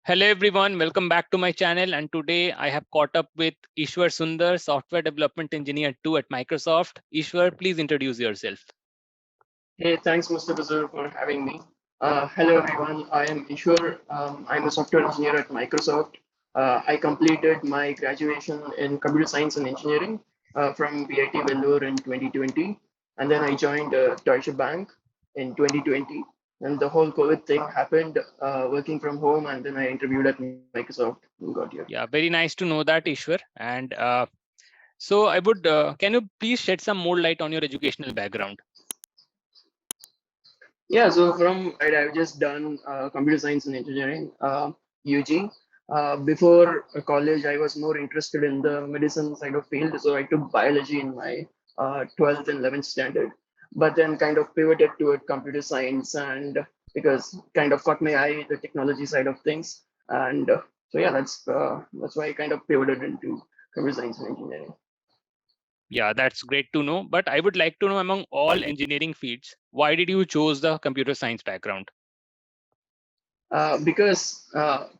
Hello everyone, welcome back to my channel. And today I have caught up with Eshwar Sundar, Software Development Engineer 2 at Microsoft. Eshwar, please introduce yourself. Hey, thanks, Mr. Bazoor, for having me. Hello, everyone. I am Eshwar. I'm a software engineer at Microsoft. I completed my graduation in computer science and engineering from VIT Vellore in 2020. And then I joined Deutsche Bank in 2020. And the whole COVID thing happened working from home. And then I interviewed at Microsoft and got here. Yeah, very nice to know that, Eshwar. And so I would, can you please shed some more light on your educational background? Yeah, so from I've just done computer science and engineering, UG. Before college, I was more interested in the medicine side of field, so I took biology in my 12th and 11th standard, but then kind of pivoted toward computer science and because kind of caught my eye the technology side of things, and so yeah, that's why I kind of pivoted into computer science and engineering. Yeah, that's great to know. But I would like to know among all engineering fields, why did you choose the computer science background? Because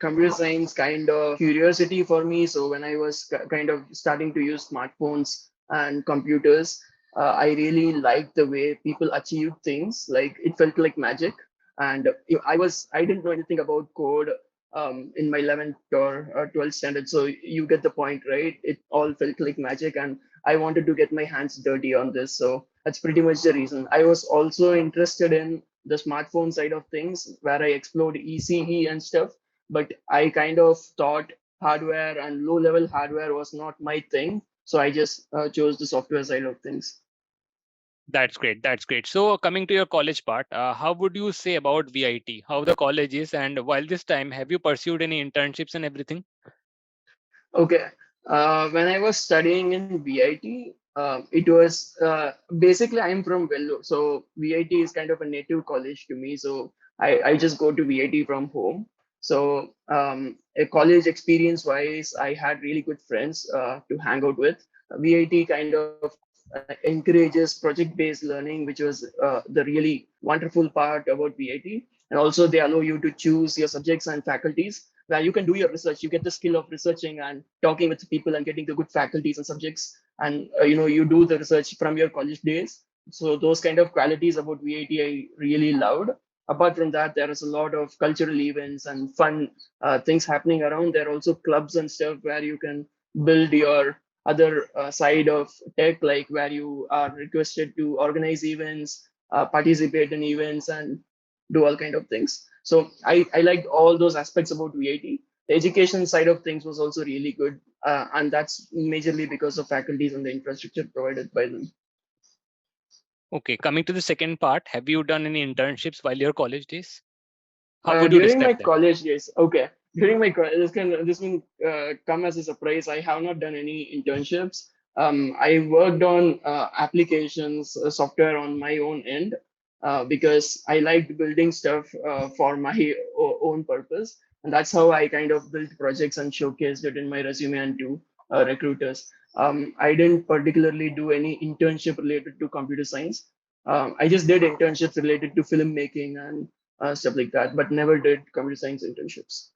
computer science kind of curiosity for me. So when I was kind of starting to use smartphones and computers, I really liked the way people achieved things. Like it felt like magic. And I didn't know anything about code in my 11th or 12th standard. So you get the point, right? It all felt like magic. And I wanted to get my hands dirty on this. So that's pretty much the reason. I was also interested in the smartphone side of things where I explored ECE and stuff. But I kind of thought hardware and low level hardware was not my thing. So I just chose the software side of things. That's great. That's great. So coming to your college part, how would you say about VIT? How the college is, and while this time, have you pursued any internships and everything? Okay. When I was studying in VIT, it was basically I'm from Vellore. So VIT is kind of a native college to me. So I just go to VIT from home. So a college experience wise, I had really good friends to hang out with. VIT kind of encourages project-based learning, which was the really wonderful part about VIT. And also they allow you to choose your subjects and faculties where you can do your research. You get the skill of researching and talking with people and getting the good faculties and subjects. And you do the research from your college days. So those kind of qualities about VIT I really loved. Apart from that, there is a lot of cultural events and fun things happening around. There are also clubs and stuff where you can build your other side of tech, like where you are requested to organize events, participate in events, and do all kind of things. So I liked all those aspects about VIT. The education side of things was also really good, and that's majorly because of faculties and the infrastructure provided by them. Okay, coming to the second part, have you done any internships while your college days? How would you During my describe them? college days, okay. During my this can come as a surprise. I have not done any internships. I worked on applications, software on my own end because I liked building stuff for my own purpose, and that's how I kind of built projects and showcased it in my resume and to recruiters. I didn't particularly do any internship related to computer science. I just did internships related to filmmaking and stuff like that, but never did computer science internships.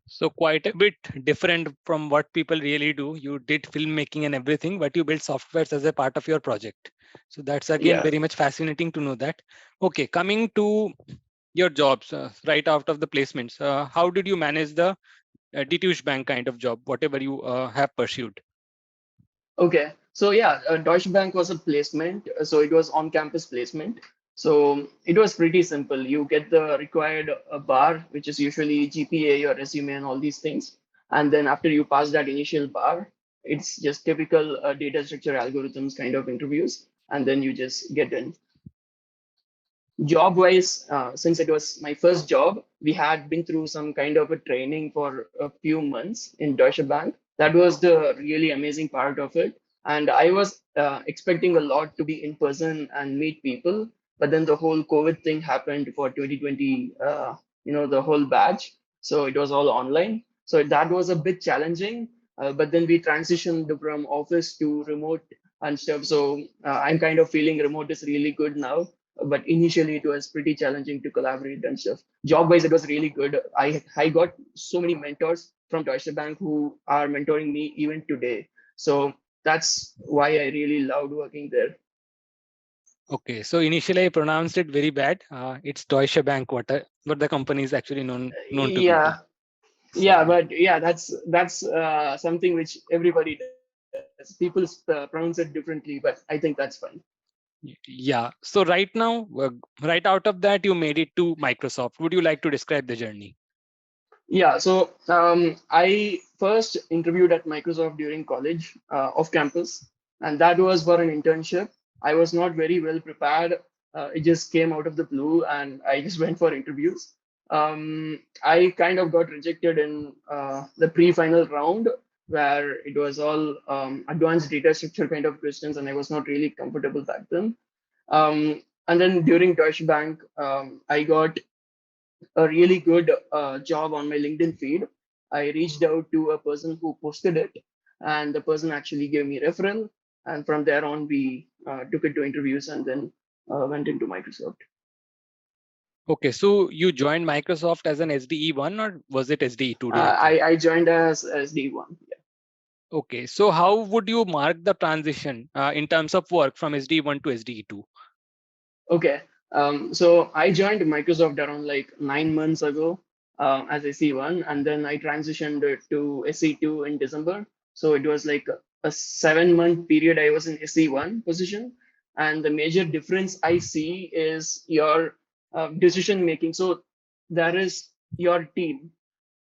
So quite a bit different from what people really do. You did filmmaking and everything, but you built softwares as a part of your project. So that's again Yeah. very much fascinating to know that. Okay, coming to your jobs right out of the placements, how did you manage the Deutsche Bank kind of job, whatever you have pursued? Okay. So yeah, Deutsche Bank was a placement. So it was on-campus placement. So it was pretty simple. You get the required bar, which is usually GPA, your resume, and all these things. And then after you pass that initial bar, it's just typical data structure algorithms kind of interviews, and then you just get in. Job wise, since it was my first job, we had been through some kind of a training for a few months in Deutsche Bank. That was the really amazing part of it. And I was expecting a lot to be in person and meet people. But then the whole COVID thing happened for 2020, the whole batch. So it was all online. So that was a bit challenging. But then we transitioned from office to remote and stuff. So I'm kind of feeling remote is really good now but initially it was pretty challenging to collaborate and stuff. Job wise, it was really good. I got so many mentors from Deutsche Bank who are mentoring me even today. So that's why I really loved working there. Okay, so initially I pronounced it very bad. It's Deutsche Bank, what the company is actually known to people. Yeah, yeah, So but yeah, that's something which everybody does. People pronounce it differently, but I think that's fine. yeah. So right now, right out of that, you made it to Microsoft. Would you like to describe the journey? Yeah, so I first interviewed at Microsoft during college, off campus, and that was for an internship. I was not very well prepared. It just came out of the blue, and I just went for interviews. I kind of got rejected in the pre-final round, where it was all advanced data structure kind of questions, and I was not really comfortable back then. And then during Deutsche Bank, I got a really good job on my LinkedIn feed. I reached out to a person who posted it, and the person actually gave me referral. And from there on, we took it to interviews and then went into Microsoft. Okay, so you joined Microsoft as an SDE one, or was it SDE two directly? I joined as D1. Okay, so how would you mark the transition in terms of work from SDE one to SDE two? Okay. So I joined Microsoft around like 9 months ago as SE1, and then I transitioned it to SE2 in December. So it was like a 7 month period I was in SE1 position. And the major difference I see is your decision making. So there is your team,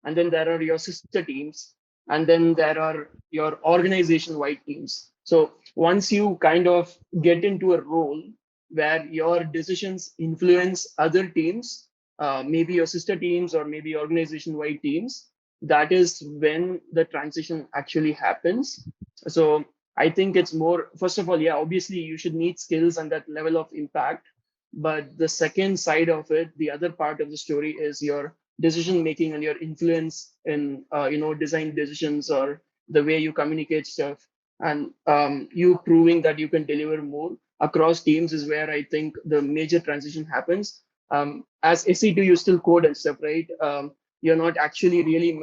and then there are your sister teams, and then there are your organization wide teams. So once you kind of get into a role where your decisions influence other teams, maybe your sister teams or maybe organization wide teams, that is when the transition actually happens. So I think it's more, first of all, yeah, obviously you should need skills and that level of impact. But the second side of it, the other part of the story is your decision making and your influence in, design decisions or the way you communicate stuff, and you proving that you can deliver more across teams is where I think the major transition happens. As SE2, you still code and stuff, right? You're not actually really,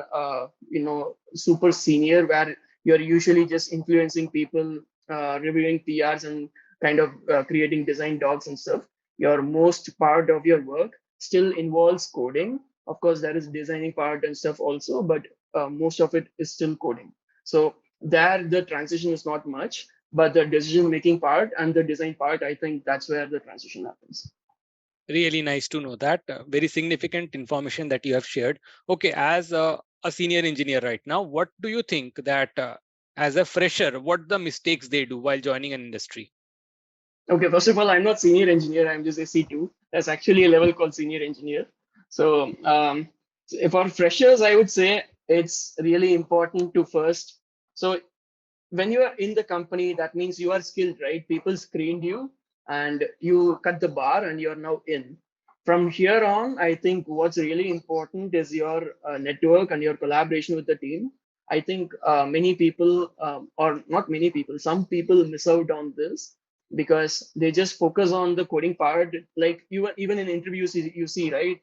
super senior, where you're usually just influencing people, reviewing PRs, and kind of creating design docs and stuff. Your most part of your work still involves coding. Of course, there is designing part and stuff also, but most of it is still coding. So there, the transition is not much, but the decision making part and the design part, I think that's where the transition happens. Really nice to know that. Very significant information that you have shared. Okay, as a senior engineer right now, what do you think that as a fresher, what the mistakes they do while joining an industry? Okay, first of all, I'm not senior engineer. I'm just a C2. That's actually a level called senior engineer. So for freshers, I would say it's really important to first. So when you are in the company, that means you are skilled, right? People screened you and you cut the bar and you're now in. From here on, I think what's really important is your network and your collaboration with the team. I think many people, or not many people, some people miss out on this because they just focus on the coding part. Like you, even in interviews, you see, right?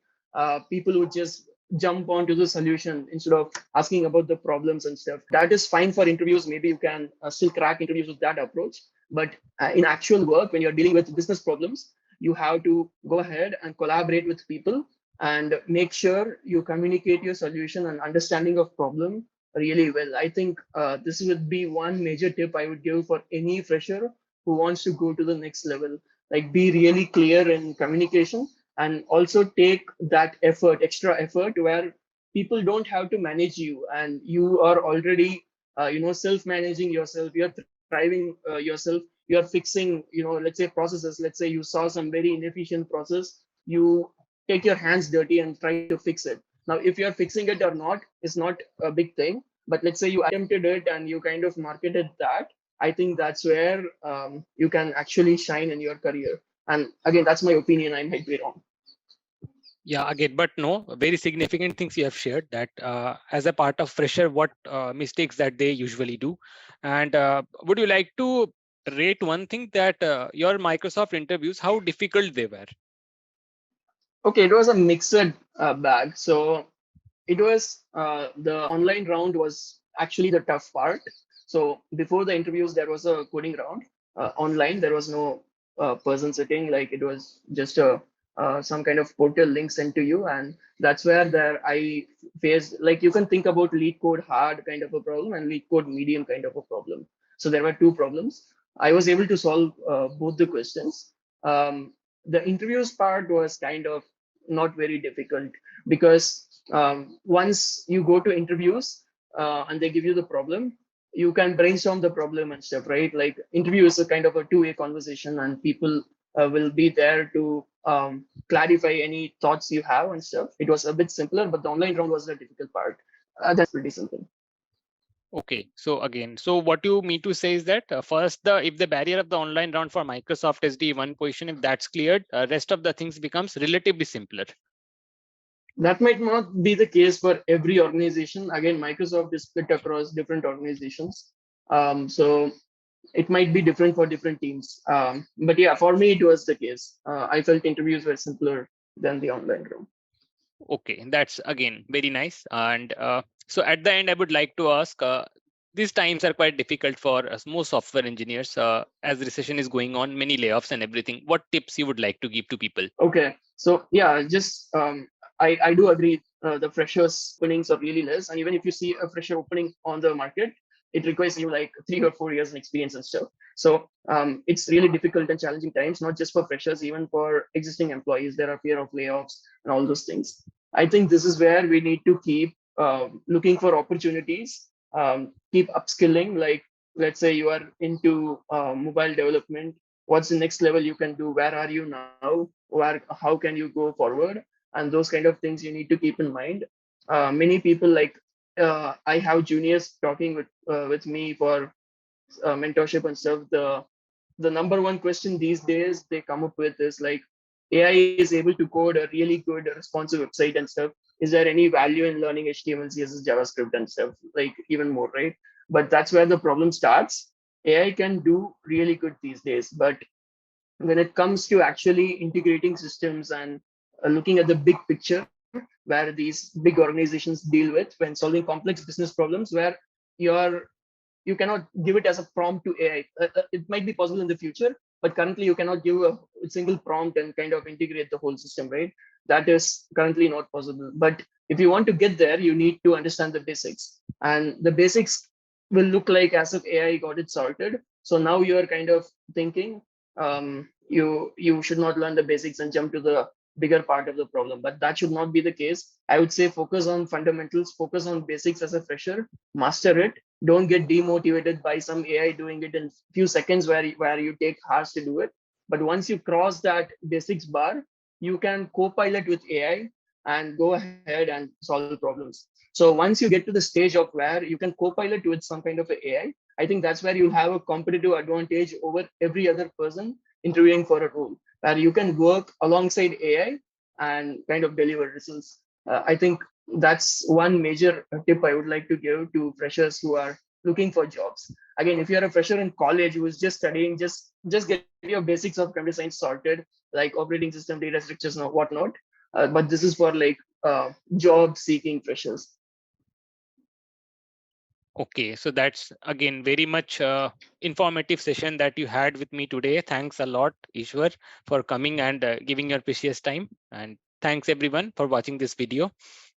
People would just jump onto the solution instead of asking about the problems and stuff. That is fine for interviews. Maybe you can still crack interviews with that approach. But in actual work, when you're dealing with business problems, you have to go ahead and collaborate with people and make sure you communicate your solution and understanding of problem really well. I think this would be one major tip I would give for any fresher who wants to go to the next level. Like, be really clear in communication, and also take that effort, extra effort, where people don't have to manage you and you are already self-managing yourself. You're thriving yourself. You're fixing, let's say processes. Let's say you saw some very inefficient process, you take your hands dirty and try to fix it. Now, if you're fixing it or not is not a big thing, but let's say you attempted it and you kind of marketed that. I think that's where you can actually shine in your career. And again, that's my opinion. I might be wrong. Yeah, again, but no, very significant things you have shared that as a part of fresher, what mistakes that they usually do. And would you like to rate one thing that your Microsoft interviews, how difficult they were. Okay, it was a mixed bag. So it was the online round was actually the tough part. So before the interviews, there was a coding round online. There was no person sitting. Like it was just a some kind of portal link sent to you, and that's where there I faced, like, you can think about lead code hard kind of a problem and lead code medium kind of a problem. So there were two problems. I was able to solve both the questions. Um, the interviews part was kind of not very difficult because once you go to interviews and they give you the problem, you can brainstorm the problem and stuff, right? Like interview is a kind of a two-way conversation, and people will be there to clarify any thoughts you have and stuff. It was a bit simpler, but the online round was the difficult part. That's pretty simple. Okay, so again, so what you mean to say is that first, if the barrier of the online round for Microsoft SDE I position, if that's cleared, rest of the things becomes relatively simpler. That might not be the case for every organization. Again, Microsoft is split across different organizations. So it might be different for different teams. But yeah, for me, it was the case. I felt interviews were simpler than the online room. Okay, that's again very nice. And so at the end, I would like to ask, these times are quite difficult for us, most software engineers, as recession is going on, many layoffs and everything. What tips you would like to give to people? Okay, so yeah, just I do agree. The freshers openings are really less, and even if you see a fresher opening on the market, it requires you like 3 or 4 years in experience and stuff. So it's really difficult and challenging times, not just for freshers, even for existing employees. There are fear of layoffs and all those things. I think this is where we need to keep looking for opportunities, keep upskilling. Like let's say you are into mobile development, what's the next level you can do, where are you now, where how can you go forward, and those kind of things you need to keep in mind. Many people, like I have juniors talking with me for mentorship and stuff. The number one question these days they come up with is like, AI is able to code a really good responsive website and stuff. Is there any value in learning HTML, CSS, JavaScript and stuff, like even more, right? But that's where the problem starts. AI can do really good these days, but when it comes to actually integrating systems and looking at the big picture, where these big organizations deal with when solving complex business problems, where you're you cannot give it as a prompt to AI. It might be possible in the future, but currently you cannot give a single prompt and kind of integrate the whole system, right? That is currently not possible. But if you want to get there, you need to understand the basics, and the basics will look like as if AI got it sorted. So now you are kind of thinking you should not learn the basics and jump to the bigger part of the problem. But that should not be the case. I would say focus on fundamentals, focus on basics as a fresher, master it. Don't get demotivated by some AI doing it in few seconds where you take hours to do it. But once you cross that basics bar, you can co-pilot with AI and go ahead and solve problems. So once you get to the stage of where you can co-pilot with some kind of a AI, I think that's where you'll have a competitive advantage over every other person interviewing for a role, where you can work alongside AI and kind of deliver results. I think that's one major tip I would like to give to freshers who are looking for jobs. Again, if you're a fresher in college who is just studying, just get your basics of computer science sorted, like operating system, data structures, and whatnot. But this is for like job seeking freshers. Okay, so that's again very much informative session that you had with me today. Thanks a lot, Eshwar, for coming and giving your precious time. And thanks everyone for watching this video.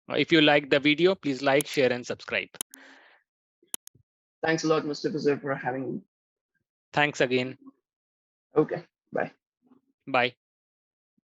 If you like the video, please like, share, and subscribe. Thanks a lot, Mr. Fazir, for having me. Thanks again. Okay, bye. Bye.